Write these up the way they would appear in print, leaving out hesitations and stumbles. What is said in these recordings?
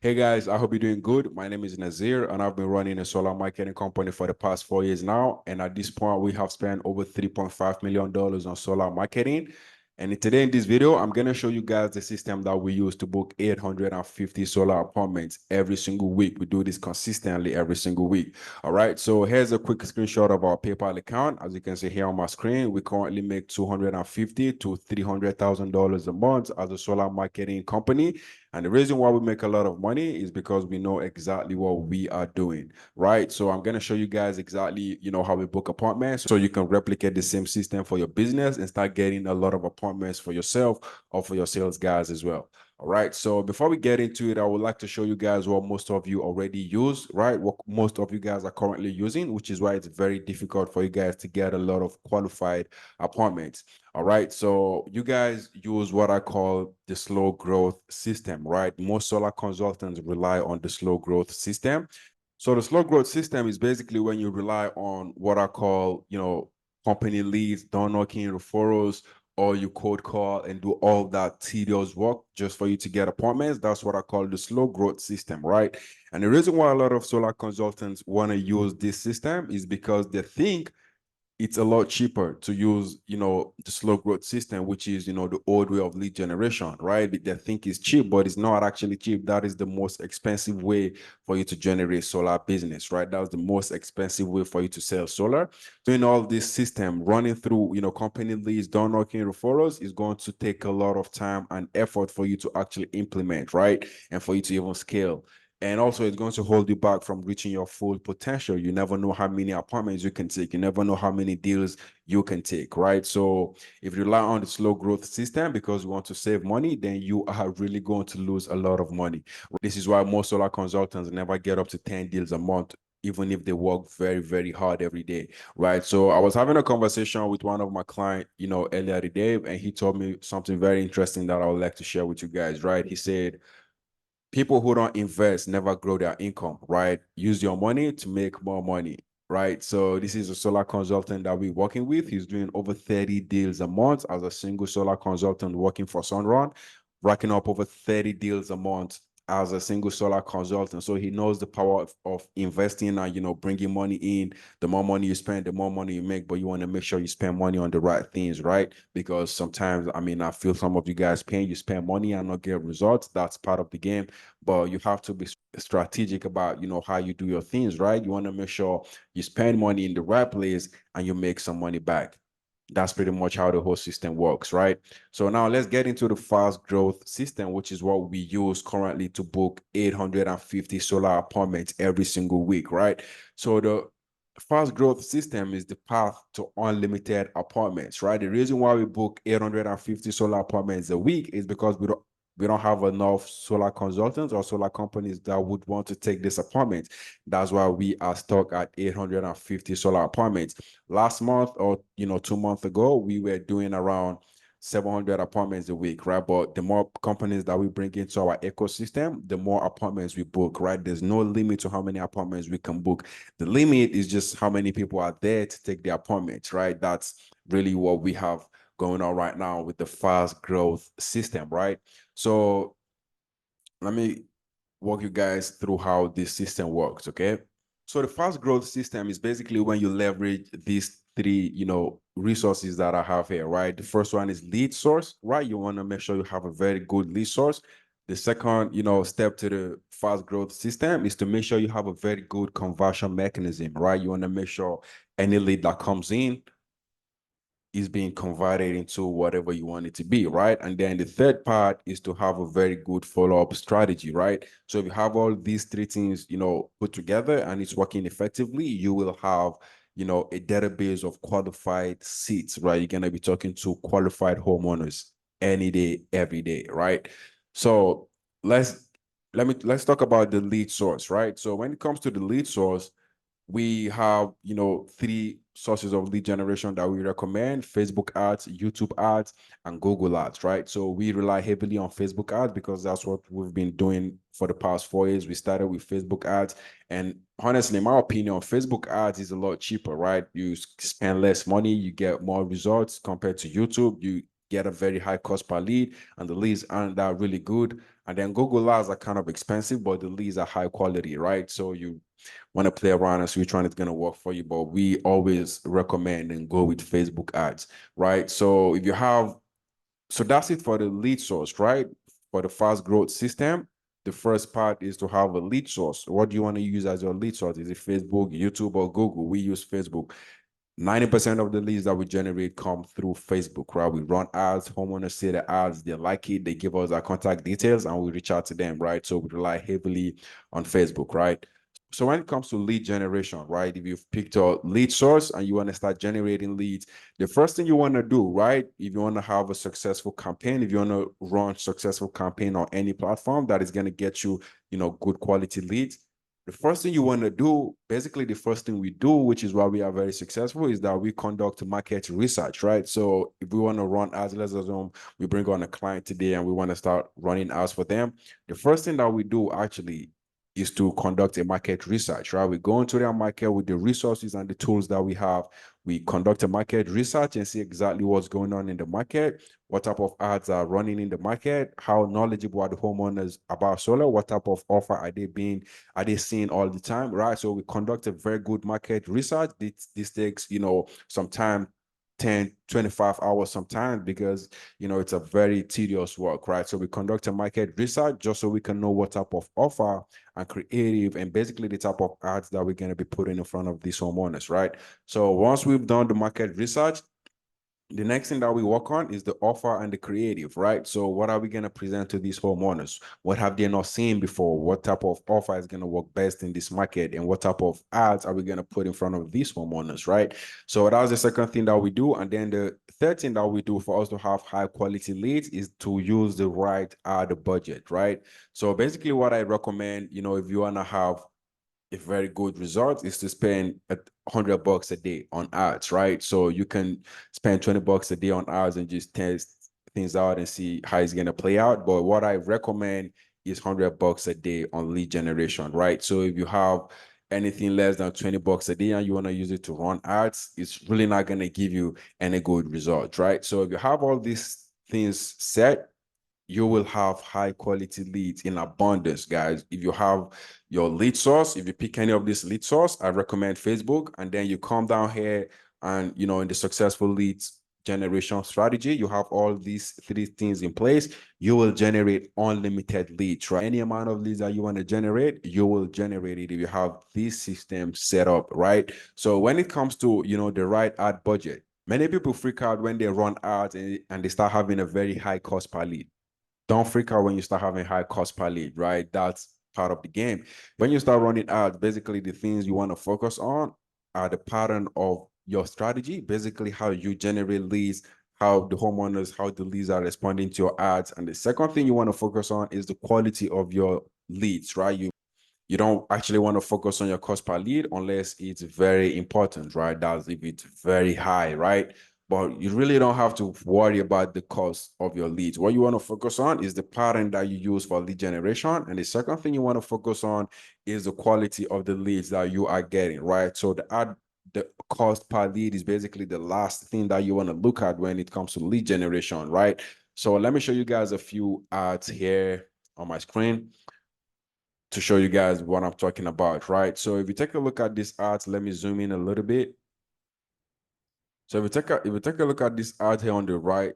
Hey guys, I hope you're doing good. My name is Nazir, and I've been running a solar marketing company for the past 4 years now. And at this point, we have spent over $3.5 million on solar marketing. And today in this video, I'm going to show you guys the system that we use to book 850 solar appointments every single week. We do this consistently every single week. All right. So here's a quick screenshot of our PayPal account. As you can see here on my screen, we currently make $250,000 to $300,000 a month as a solar marketing company. And the reason why we make a lot of money is because we know exactly what we are doing, right? So I'm going to show you guys exactly, how we book appointments so you can replicate the same system for your business and start getting a lot of appointments for yourself or for your sales guys as well. All right. So before we get into it, I would like to show you guys what most of you already use, right? What most of you guys are currently using, which is why it's very difficult for you guys to get a lot of qualified appointments. All right. So you guys use what I call the slow growth system, right? Most solar consultants rely on the slow growth system. So the slow growth system is basically when you rely on what I call, company leads, door knocking, referrals, or you cold call and do all that tedious work just for you to get appointments. That's what I call the slow growth system, right? And the reason why a lot of solar consultants want to use this system is because they think it's a lot cheaper to use, the slow growth system, which is, the old way of lead generation, right? They think it's cheap, but it's not actually cheap. That is the most expensive way for you to generate solar business, right? That's the most expensive way for you to sell solar. Doing all this system, running through, company leads, door knocking, referrals is going to take a lot of time and effort for you to actually implement, right? And for you to even scale. And also, it's going to hold you back from reaching your full potential. You never know how many appointments you can take. You never know how many deals you can take, right? So if you rely on the slow growth system because you want to save money, then you are really going to lose a lot of money. This is why most solar consultants never get up to 10 deals a month, even if they work very, very hard every day, right? So I was having a conversation with one of my clients, earlier today, and he told me something very interesting that I would like to share with you guys, right? He said, people who don't invest never grow their income, right? Use your money to make more money, right? So this is a solar consultant that we're working with. He's doing over 30 deals a month as a single solar consultant working for Sunrun, racking up over 30 deals a month as a single solar consultant. So he knows the power of investing and, bringing money in. The more money you spend, the more money you make, but you want to make sure you spend money on the right things, right? Because sometimes, I feel some of you guys paying, you spend money and not get results. That's part of the game, but you have to be strategic about, how you do your things, right? You want to make sure you spend money in the right place and you make some money back. That's pretty much how the whole system works, right? So now let's get into the fast growth system, which is what we use currently to book 850 solar appointments every single week, right? So the fast growth system is the path to unlimited appointments, right? The reason why we book 850 solar appointments a week is because we don't have enough solar consultants or solar companies that would want to take this appointment. That's why we are stuck at 850 solar appointments. Last month or 2 months ago, we were doing around 700 appointments a week, right? But the more companies that we bring into our ecosystem, the more appointments we book, right? There's no limit to how many appointments we can book. The limit is just how many people are there to take the appointments, right? That's really what we have going on right now with the fast growth system, right? So let me walk you guys through how this system works, okay? So the fast growth system is basically when you leverage these three, resources that I have here, right? The first one is lead source, right? You want to make sure you have a very good lead source. The second, step to the fast growth system is to make sure you have a very good conversion mechanism, right? You want to make sure any lead that comes in is being converted into whatever you want it to be, right? And then the third part is to have a very good follow-up strategy, right? So if you have all these three things, put together and it's working effectively, you will have, a database of qualified seats, right? You're going to be talking to qualified homeowners any day, every day, right? So let's talk about the lead source, right? So when it comes to the lead source, we have, three sources of lead generation that we recommend: Facebook ads, YouTube ads, and Google ads, right? So we rely heavily on Facebook ads because that's what we've been doing for the past 4 years. We started with Facebook ads, and honestly, in my opinion, Facebook ads is a lot cheaper, right? You spend less money, you get more results compared to YouTube. You get a very high cost per lead, and the leads aren't that really good. And then Google ads are kind of expensive, but the leads are high quality, right? So you want to play around and see which one is going to work for you. But we always recommend and go with Facebook ads, right? So if you have, so that's it for the lead source, right? For the fast growth system, the first part is to have a lead source. What do you want to use as your lead source? Is it Facebook, YouTube, or Google? We use Facebook. 90% of the leads that we generate come through Facebook, right? We run ads, homeowners see the ads, they like it, they give us our contact details, and we reach out to them, right? So we rely heavily on Facebook, right? So when it comes to lead generation, right? If you've picked a lead source and you want to start generating leads, the first thing you want to do, right? If you want to have a successful campaign, if you want to run successful campaign on any platform that is going to get you, good quality leads, the first thing you want to do, basically the first thing we do, which is why we are very successful, is that we conduct market research, right? So if we want to run ads, let's assume we bring on a client today and we want to start running ads for them. The first thing that we do actually is to conduct a market research, right? We go into their market with the resources and the tools that we have. We conduct a market research and see exactly what's going on in the market, what type of ads are running in the market, how knowledgeable are the homeowners about solar, what type of offer are they seeing all the time, right? So we conduct a very good market research. This takes, some time, 10, 25 hours sometimes, because it's a very tedious work, right? So we conduct a market research just so we can know what type of offer and creative and basically the type of ads that we're going to be putting in front of these homeowners, right? So once we've done the market research, the next thing that we work on is the offer and the creative, right? So what are we going to present to these homeowners? What have they not seen before? What type of offer is going to work best in this market? And what type of ads are we going to put in front of these homeowners, right? So that was the second thing that we do. And then the third thing that we do for us to have high quality leads is to use the right ad budget, right? So basically what I recommend, if you want to have a very good result, is to spend $100 a day on ads, right? So you can spend $20 a day on ads and just test things out and see how it's going to play out. But what I recommend is $100 a day on lead generation, right? So if you have anything less than $20 a day and you want to use it to run ads, it's really not going to give you any good results, right? So if you have all these things set, you will have high quality leads in abundance, guys. If you have your lead source, if you pick any of this lead source, I recommend Facebook. And then you come down here and, in the successful leads generation strategy, you have all these three things in place. You will generate unlimited leads, right? Any amount of leads that you want to generate, you will generate it if you have this system set up, right? So when it comes to, the right ad budget, many people freak out when they run ads and they start having a very high cost per lead. Don't freak out when you start having high cost per lead, right? That's part of the game. When you start running ads, basically the things you want to focus on are the pattern of your strategy, basically how you generate leads, how the leads are responding to your ads. And the second thing you want to focus on is the quality of your leads, right? You don't actually want to focus on your cost per lead unless it's very important, right? That's if it's very high, right? But you really don't have to worry about the cost of your leads. What you want to focus on is the pattern that you use for lead generation. And the second thing you want to focus on is the quality of the leads that you are getting, right? So the cost per lead is basically the last thing that you want to look at when it comes to lead generation, right? So let me show you guys a few ads here on my screen to show you guys what I'm talking about, right? So if you take a look at this ads, let me zoom in a little bit. So if you take a look at this ad here on the right,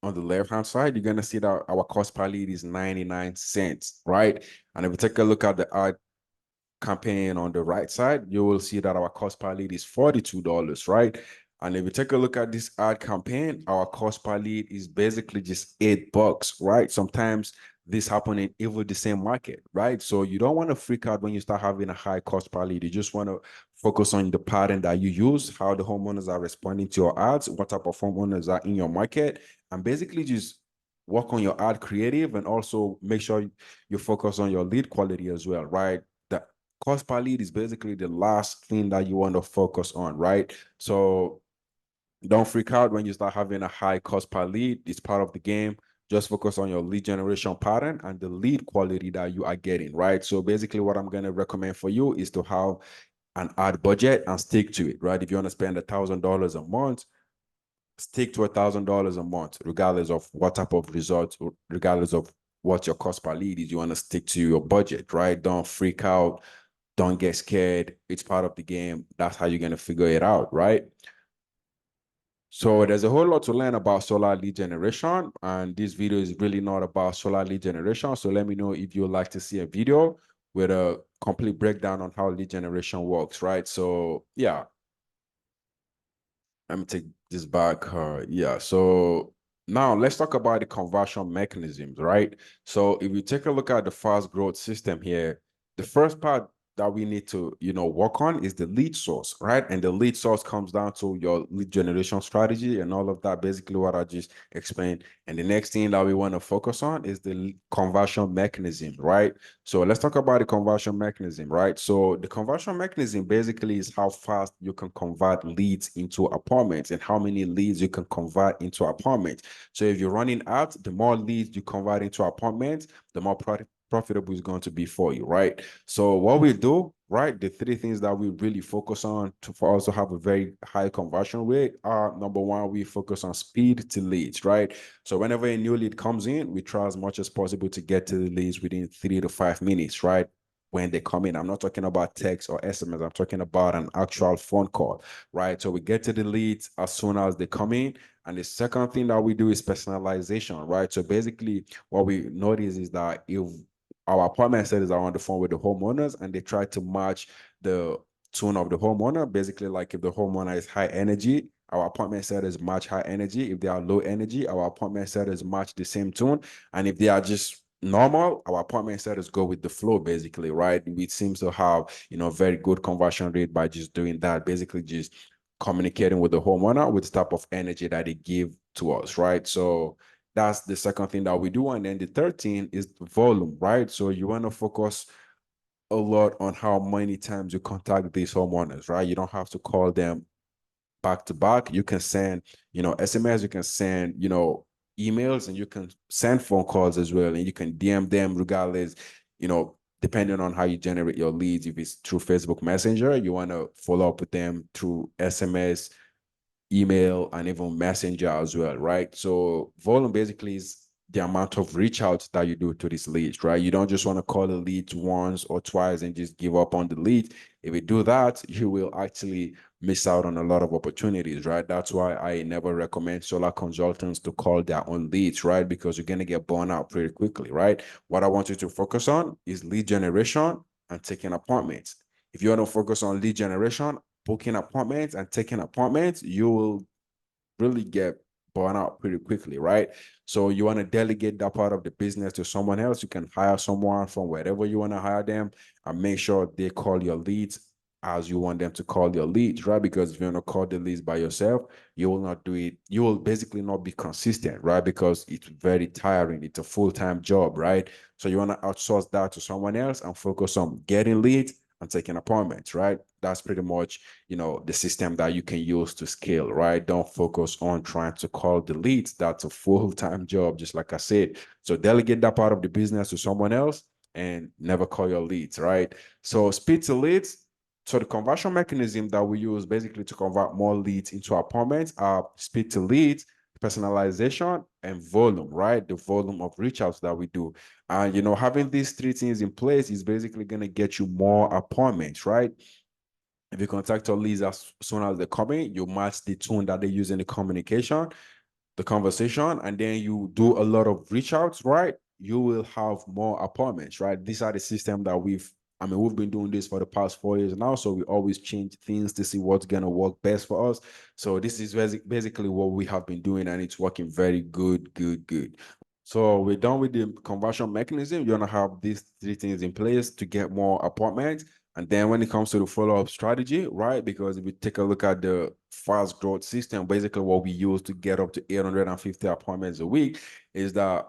on the left-hand side, you're gonna see that our cost per lead is 99 cents, right? And if you take a look at the ad campaign on the right side, you will see that our cost per lead is $42, right? And if you take a look at this ad campaign, our cost per lead is basically just $8, right? Sometimes this happen in even the same market, right? So you don't want to freak out when you start having a high cost per lead. You just want to focus on the pattern that you use, how the homeowners are responding to your ads, what type of homeowners are in your market, and basically just work on your ad creative and also make sure you focus on your lead quality as well, right? The cost per lead is basically the last thing that you want to focus on, right? So don't freak out when you start having a high cost per lead. It's part of the game. Just focus on your lead generation pattern and the lead quality that you are getting, right? So basically what I'm going to recommend for you is to have an ad budget and stick to it, right? If you want to spend $1,000 a month, stick to $1,000 a month, regardless of what type of results, regardless of what your cost per lead is. You want to stick to your budget, right? Don't freak out. Don't get scared. It's part of the game. That's how you're going to figure it out, right? So there's a whole lot to learn about solar lead generation, and this video is really not about solar lead generation. So let me know if you'd like to see a video with a complete breakdown on how lead generation works, right? So yeah, let me take this back. Yeah, so now let's talk about the conversion mechanisms, right? So if you take a look at the fast growth system here, the first part that we need to, work on is the lead source, right? And the lead source comes down to your lead generation strategy and all of that, basically what I just explained. And the next thing that we want to focus on is the conversion mechanism, right? So let's talk about the conversion mechanism, right? So the conversion mechanism basically is how fast you can convert leads into appointments and how many leads you can convert into appointments. So if you're running ads, the more leads you convert into appointments, the more profitable is going to be for you, right? So what we do, right, the three things that we really focus on for us to have a very high conversion rate are, number one, we focus on speed to leads, right? So whenever a new lead comes in, we try as much as possible to get to the leads within 3 to 5 minutes, right? When they come in. I'm not talking about text or SMS. I'm talking about an actual phone call, right? So we get to the leads as soon as they come in. And the second thing that we do is personalization, right? So basically what we notice is that if our appointment setters are on the phone with the homeowners and they try to match the tone of the homeowner, basically like if the homeowner is high energy, our appointment setters match high energy. If they are low energy, our appointment setters match the same tone. And if they are just normal, our appointment setters go with the flow, basically, right? We seem to have, very good conversion rate by just doing that, basically just communicating with the homeowner with the type of energy that they give to us, right? So that's the second thing that we do. And then the third thing is volume, right? So you want to focus a lot on how many times you contact these homeowners, right? You don't have to call them back to back. You can send, SMS, you can send, emails, and you can send phone calls as well. And you can DM them regardless, depending on how you generate your leads. If it's through Facebook Messenger, you want to follow up with them through SMS, email, and even Messenger as well, right? So volume basically is the amount of reach out that you do to this lead, right? You don't just want to call the lead once or twice and just give up on the lead. If you do that, you will actually miss out on a lot of opportunities, right? That's why I never recommend solar consultants to call their own leads, right? Because you're going to get burned out pretty quickly, right? What I want you to focus on is lead generation and taking appointments. If you want to focus on lead generation, booking appointments and taking appointments, you will really get burned out pretty quickly, right? So you want to delegate that part of the business to someone else. You can hire someone from wherever you want to hire them and make sure they call your leads as you want them to call your leads, right? Because if you want to call the leads by yourself, you will not do it. You will basically not be consistent, right? Because it's very tiring. It's a full-time job, right? So you want to outsource that to someone else and focus on getting leads and taking appointments, right? That's pretty much, the system that you can use to scale, right? Don't focus on trying to call the leads. That's a full-time job, just like I said. So delegate that part of the business to someone else and never call your leads, right? So speed to leads. So the conversion mechanism that we use basically to convert more leads into appointments are speed to leads, personalization, and volume, right? The volume of reach outs that we do. And, having these three things in place is basically going to get you more appointments, right? If you contact your leads as soon as they come in, you match the tone that they use in the communication, the conversation, and then you do a lot of reach outs, right? You will have more appointments, right? These are the system that we've been doing this for the past 4 years now. So we always change things to see what's going to work best for us. So this is basically what we have been doing, and it's working very good. So we're done with the conversion mechanism. You're going to have these three things in place to get more appointments. And then when it comes to the follow-up strategy, right? Because if you take a look at the fast growth system, basically what we use to get up to 850 appointments a week is that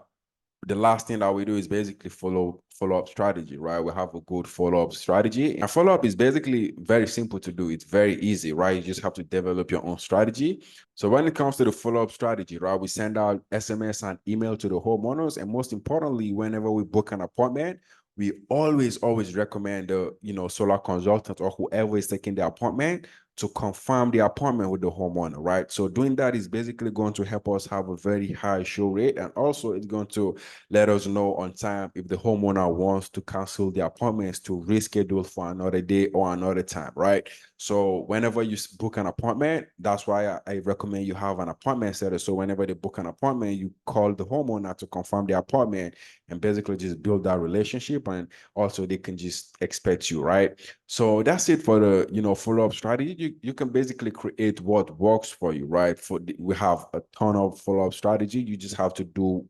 the last thing that we do is basically follow-up strategy, right? We have a good follow-up strategy. And follow-up is basically very simple to do. It's very easy, right? You just have to develop your own strategy. So when it comes to the follow-up strategy, right, we send out SMS and email to the homeowners. And most importantly, whenever we book an appointment, we always recommend the, solar consultant or whoever is taking the appointment to confirm the appointment with the homeowner, right? So doing that is basically going to help us have a very high show rate, and also it's going to let us know on time if the homeowner wants to cancel the appointments to reschedule for another day or another time, right? So whenever you book an appointment, that's why I recommend you have an appointment setter. So whenever they book an appointment, you call the homeowner to confirm the appointment and basically just build that relationship, and also they can just expect you, right? So that's it for the follow-up strategy. You can basically create what works for you, right? We have a ton of follow-up strategy. You just have to do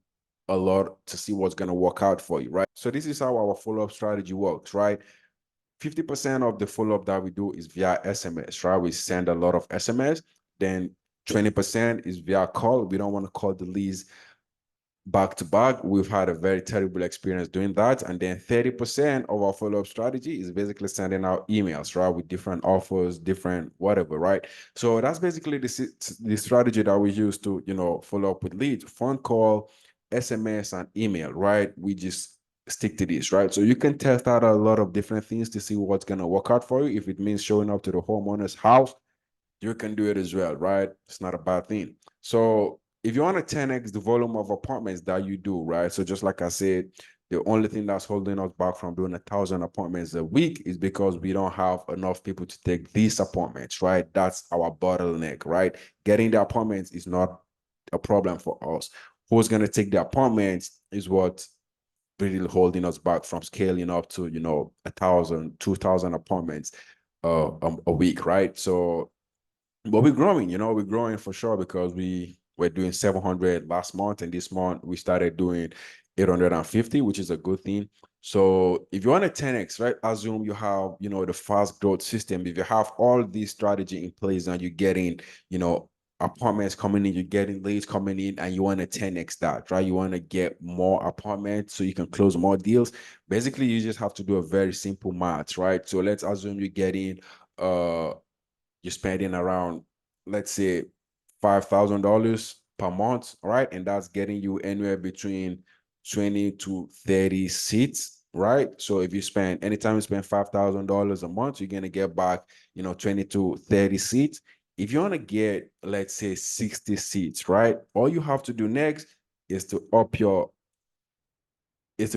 a lot to see what's going to work out for you, right? So this is how our follow-up strategy works, right? 50% of the follow-up that we do is via SMS, right? We send a lot of SMS. Then 20% is via call. We don't want to call the leads back to back. We've had a very terrible experience doing that. And then 30% of our follow-up strategy is basically sending out emails, right? With different offers, different whatever, right? So that's basically the strategy that we use to, follow up with leads: phone call, SMS, and email, right? We just stick to this, right? So you can test out a lot of different things to see what's going to work out for you. If it means showing up to the homeowner's house, you can do it as well, right? It's not a bad thing. So if you want to 10x the volume of appointments that you do, right? So just like I said, the only thing that's holding us back from doing 1,000 appointments a week is because we don't have enough people to take these appointments, right? That's our bottleneck, right? Getting the appointments is not a problem for us. Who's going to take the appointments is what really holding us back from scaling up to 1,000, 2,000 appointments a week, right? So but we're growing, we're growing for sure, because we were doing 700 last month, and this month we started doing 850, which is a good thing. So if you want a 10x, right, assume you have, the fast growth system. If you have all these strategy in place and you're getting, appointments coming in, you're getting leads coming in, and you want to 10x that, right? You want to get more appointments so you can close more deals. Basically, you just have to do a very simple math, right? So let's assume you're getting you're spending around, let's say, $5,000 per month, right? And that's getting you anywhere between 20 to 30 seats, right? So if you spend, anytime you spend $5,000 a month, you're gonna get back, 20 to 30 seats. If you want to get, let's say, 60 seats, right? All you have to do next is to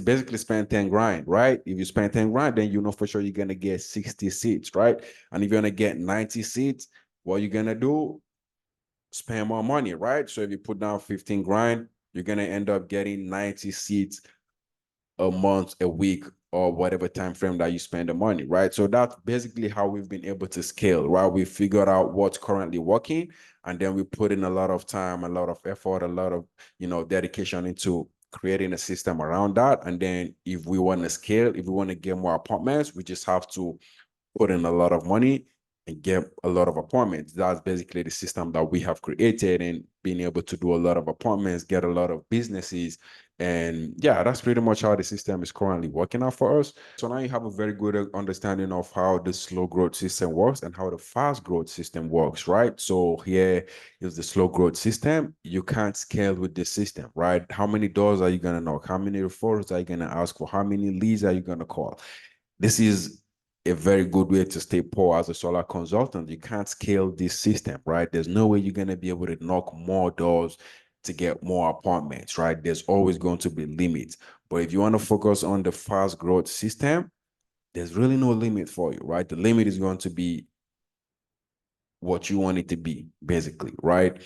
basically spend 10 grand, right? If you spend 10 grand, then you know for sure you're going to get 60 seats, right? And if you're going to get 90 seats, what you're going to do, spend more money, right? So if you put down 15 grand, you're going to end up getting 90 seats a month, a week, or whatever time frame that you spend the money, right? So that's basically how we've been able to scale, right? We figured out what's currently working, and then we put in a lot of time, a lot of effort, a lot of dedication into creating a system around that. And then if we want to scale, if we want to get more apartments, we just have to put in a lot of money and get a lot of appointments. That's basically the system that we have created, and being able to do a lot of appointments, get a lot of businesses. And yeah, that's pretty much how the system is currently working out for us. So now you have a very good understanding of how the slow growth system works and how the fast growth system works, right? So here is the slow growth system. You can't scale with the system, right? How many doors are you going to knock? How many referrals are you going to ask for? How many leads are you going to call? This is a very good way to stay poor as a solar consultant. You can't scale this system, right? There's no way you're going to be able to knock more doors to get more apartments, right? There's always going to be limits. But if you want to focus on the fast growth system, there's really no limit for you, right? The limit is going to be what you want it to be, basically, right?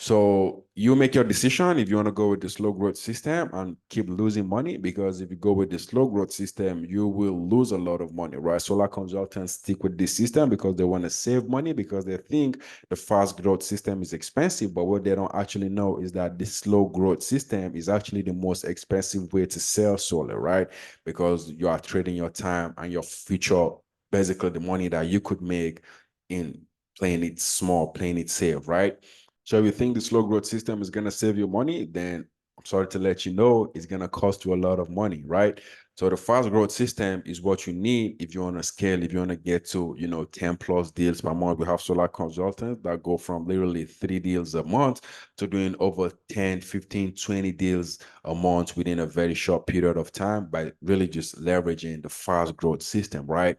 So you make your decision if you want to go with the slow growth system and keep losing money, because if you go with the slow growth system, you will lose a lot of money, right? Solar consultants stick with this system because they want to save money, because they think the fast growth system is expensive. But what they don't actually know is that the slow growth system is actually the most expensive way to sell solar, right? Because you are trading your time and your future, basically the money that you could make in playing it small, playing it safe, right? So if you think the slow growth system is going to save you money, then I'm sorry to let you know it's going to cost you a lot of money, right? So the fast growth system is what you need if you want to scale, if you want to get to, 10 plus deals per month. We have solar consultants that go from literally 3 deals a month to doing over 10, 15, 20 deals a month within a very short period of time by really just leveraging the fast growth system, right?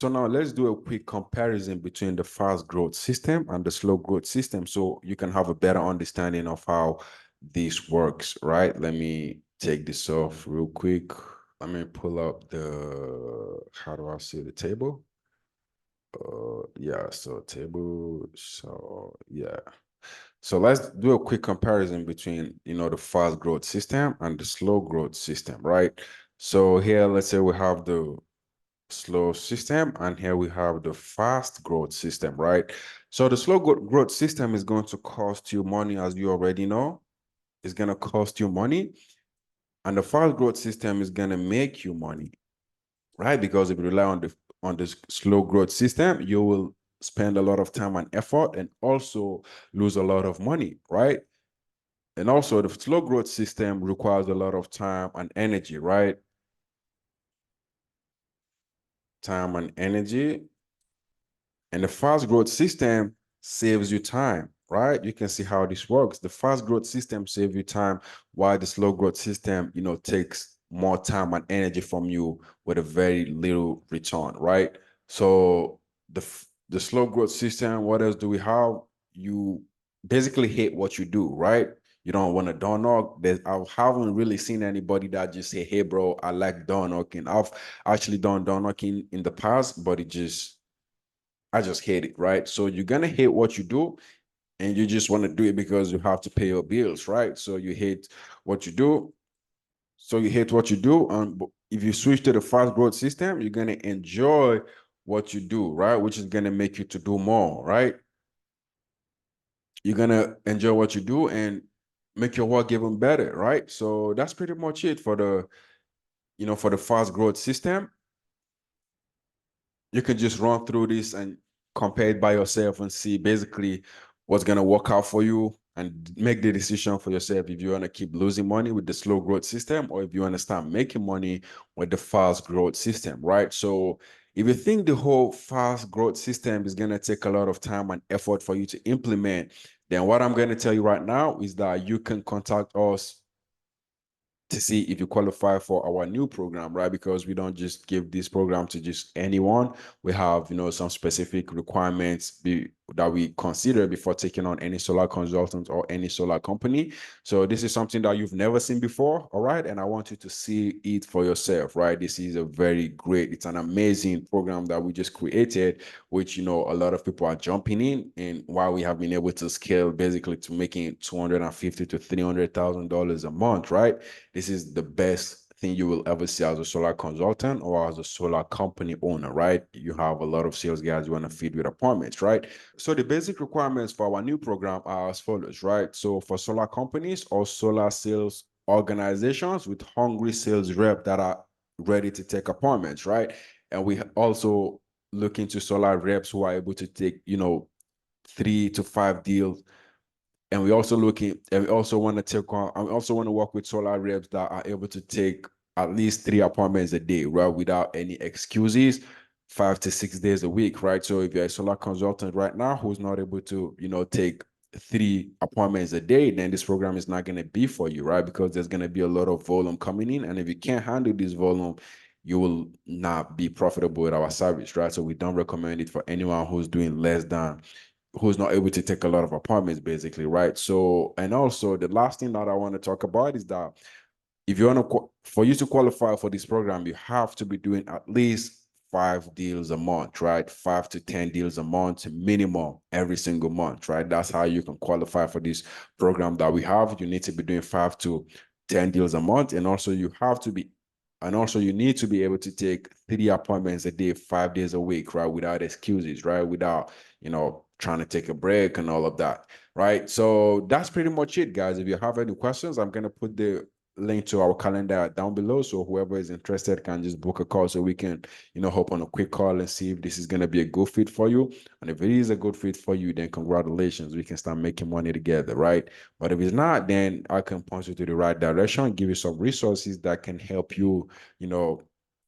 So now let's do a quick comparison between the fast growth system and the slow growth system so you can have a better understanding of how this works, right? Let me take this off real quick. Let me pull up the, how do I see the table? Yeah, so table, so yeah. So let's do a quick comparison between, the fast growth system and the slow growth system, right? So here, let's say we have the slow system, and here we have the fast growth system, right? So the slow growth system is going to cost you money, as you already know. It's going to cost you money, and the fast growth system is going to make you money, right? Because if you rely on the slow growth system, you will spend a lot of time and effort and also lose a lot of money, right? And also the slow growth system requires a lot of time and energy, right? Time and energy. And the fast growth system saves you time, right? You can see how this works. The fast growth system saves you time, while the slow growth system, takes more time and energy from you with a very little return, right? So the slow growth system, what else do we have? You basically hate what you do, right? You don't want to door knock. I haven't really seen anybody that just say, "Hey, bro, I like door knocking." I've actually done door knocking in the past, but I just hate it, right? So you're gonna hate what you do, and you just want to do it because you have to pay your bills, right? So you hate what you do. So you hate what you do. And if you switch to the fast growth system, you're gonna enjoy what you do, right? Which is gonna make you to do more, right? You're gonna enjoy what you do and make your work even better, right? So that's pretty much it for for the fast growth system. You can just run through this and compare it by yourself and see basically what's going to work out for you and make the decision for yourself if you want to keep losing money with the slow growth system or if you want to start making money with the fast growth system, right? So if you think the whole fast growth system is going to take a lot of time and effort for you to implement, then what I'm going to tell you right now is that you can contact us to see if you qualify for our new program, right? Because we don't just give this program to just anyone. We have, some specific requirements that we consider before taking on any solar consultant or any solar company. So this is something that you've never seen before, all right? And I want you to see it for yourself, right? This is a very great, it's an amazing program that we just created, which, a lot of people are jumping in, and while we have been able to scale basically to making $250,000 to $300,000 a month, right? This is the best thing you will ever see as a solar consultant or as a solar company owner, right? You have a lot of sales guys you want to feed with appointments, right? So the basic requirements for our new program are as follows, right? So for solar companies or solar sales organizations with hungry sales rep that are ready to take appointments, right? And we also look into solar reps who are able to take, 3 to 5 deals, and we also want to take on, I also want to work with solar reps that are able to take at least 3 appointments a day, right? Without any excuses, 5 to 6 days a week, right? So if you're a solar consultant right now who's not able to, take 3 appointments a day, then this program is not going to be for you, right? Because there's going to be a lot of volume coming in. And if you can't handle this volume, you will not be profitable with our service, right? So we don't recommend it for anyone who's doing less than, who's not able to take a lot of appointments, basically, right? So, and also the last thing that I want to talk about is that if you want to, for you to qualify for this program, you have to be doing at least 5 deals a month, right? 5 to 10 deals a month minimum every single month, right? That's how you can qualify for this program that we have. You need to be doing 5 to 10 deals a month, and also you need to be able to take 3 appointments a day, 5 days a week, right? Without excuses, right? Without, trying to take a break and all of that, right? So that's pretty much it, guys. If you have any questions, I'm going to put the link to our calendar down below, so whoever is interested can just book a call so we can, hop on a quick call and see if this is going to be a good fit for you. And if it is a good fit for you, then congratulations, we can start making money together, right? But if it's not, then I can point you to the right direction, give you some resources that can help you,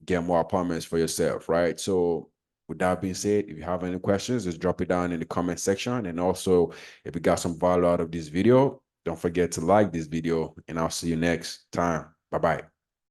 get more appointments for yourself, right? So with that being said, if you have any questions, just drop it down in the comment section. And also, if you got some value out of this video, don't forget to like this video, and I'll see you next time. Bye-bye.